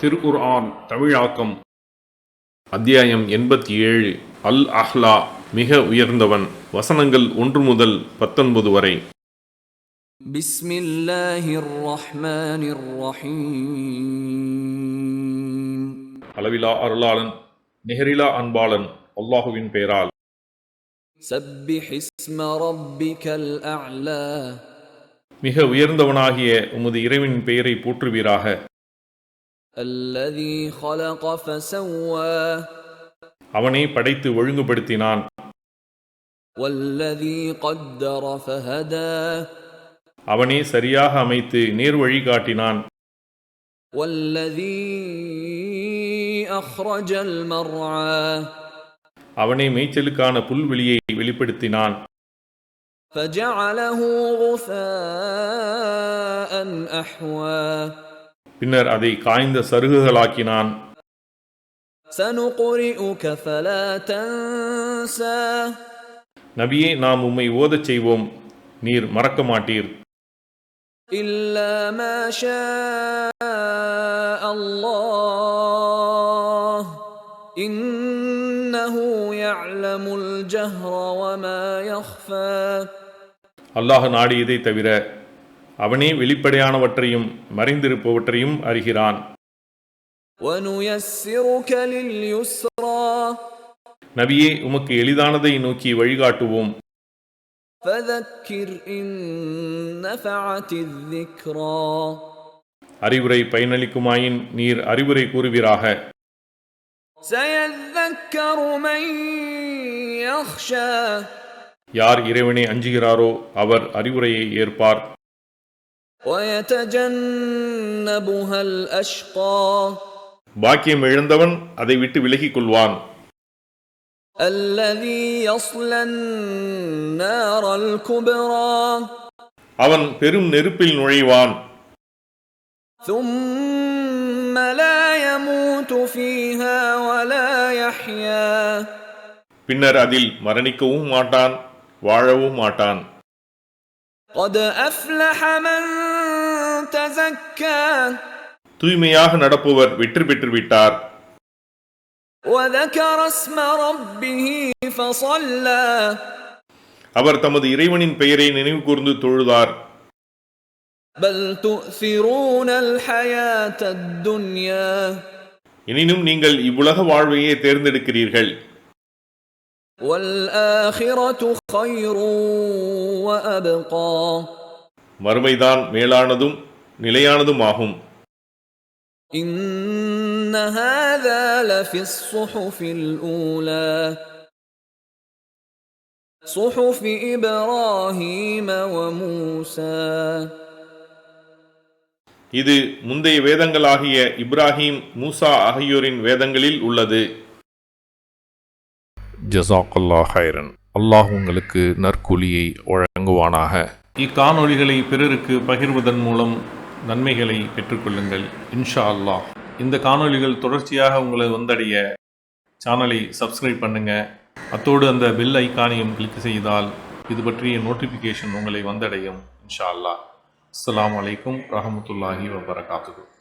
திருக்குர்ஆன் தமிழாக்கம் அத்தியாயம் 87 அல் அஹ்லா மிக உயர்ந்தவன். வசனங்கள் 1 முதல் 19 வரை. பிஸ்மில்லாஹிர் ரஹ்மானிர் ரஹீம். அளவிலா அருளாளன் நிகரிலா அன்பாளன் அல்லாஹுவின் பெயரால். சப்பிஹிஸ்ம ரப்பிகல் அஅலா. மிக உயர்ந்தவனாகிய உமது இறைவனின் பெயரை போற்றுவீராக. அல்லதி خلق فسوى. அவனே படைத்து ஒழுங்குபடுத்தினான். வல்லதி قدر فهدى. அவனே சரியாக அமைத்து நேர்வழி காட்டினான். வல்லதி أخرج المرعى. அவனே மேய்ச்சலுக்கான புல்வெளியை வெளிப்படுத்தினான். فجعله غثاء أحوى. பின்னர் அதை காய்ந்த சருகுகளாக்கினான். سنقرئك فلا تنسى. நபியே, நாம் உம்மை ஓதச் செய்வோம், நீர் மறக்க மாட்டீர். إلا ما شاء الله إنه يعلم الجهر وما يخفى. அல்லாஹ் நாடியதை தவிர அவனே வெளிப்படையானவற்றையும் மறைந்திருப்பவற்றையும் அறிகிறான். وَنُيَسِّرُكَ لِلْيُسْرَى. நபியே, உமக்கு எளிதானதை நோக்கி வழிகாட்டுவோம். فَذَكِّرْ إِن نَّفَعَتِ الذِّكْرَى. அறிவுரை பயனளிக்குமாயின் நீர் அறிவுரை கூறுவீராக. سَيَذَّكَّرُ مَن يَخْشَى. யார் இறைவனை அஞ்சுகிறாரோ அவர் அறிவுரையை ஏற்பார். وَيَتَجَنَّبُهَا الْأَشْقَى. பாக்கியம் இழந்தவன் அதை விட்டு விலகிக் கொள்வான். الَّذِي يَصْلَى النَّارَ الْكُبْرَى. அவன் பெரும் நெருப்பில் நுழைவான். ثُمَّ لَا يَمُوتُ فِيهَا وَلَا يَحْيَى. பின்னர் அதில் மரணிக்கவும் மாட்டான், வாழவும் மாட்டான். قَدْ أَفْلَحَ مَن تَزَكَّى. தூய்மையாக நடப்பவர் வெற்றி பெற்று விட்டார். وَذَكَرَ اسْمَ رَبِّهِ فَصَلَّى. அவர் தமது இறைவனின் பெயரை நினைவு கூர்ந்து தொழுதார். بَلْ تُؤْثِرُونَ الْحَيَاةَ الدُّنْيَا. எனினும் நீங்கள் இவ்வுலக வாழ்வையே தேர்ந்தெடுக்கிறீர்கள். وَالْآخِرَةُ خَيْرٌ وَأَبْقَى. மறுமைதான் மேலானதும் நிலையானதும் ஆகும். إِنَّ هَذَا لَفِي الصُّحُفِ الْأُولَى. صُحُفِ إِبْرَاهِيمَ وَمُوسَى. இது முந்தைய வேதங்களாகிய இப்ராஹிம், மூசா ஆகியோரின் வேதங்களில் உள்ளது. ஜஸாக்கல்லாஹ் ஹைரன். அல்லாஹ் உங்களுக்கு நற்கூலியை வழங்குவானாக. இக்காணொளிகளை பிறருக்கு பகிர்வதன் மூலம் நன்மைகளை பெற்றுக்கொள்ளுங்கள் இன்ஷா அல்லாஹ். இந்த காணொளிகள் தொடர்ச்சியாக உங்களை வந்தடைய சேனலை சப்ஸ்கிரைப் பண்ணுங்கள். அத்தோடு அந்த பெல் ஐக்கானையும் கிளிக் செய்தால் இது பற்றிய நோட்டிஃபிகேஷன் உங்களை வந்தடையும் இன்ஷா அல்லாஹ். அஸ்ஸலாமு அலைக்கும் ரஹமத்துல்லாஹி வபரகாத்துஹு.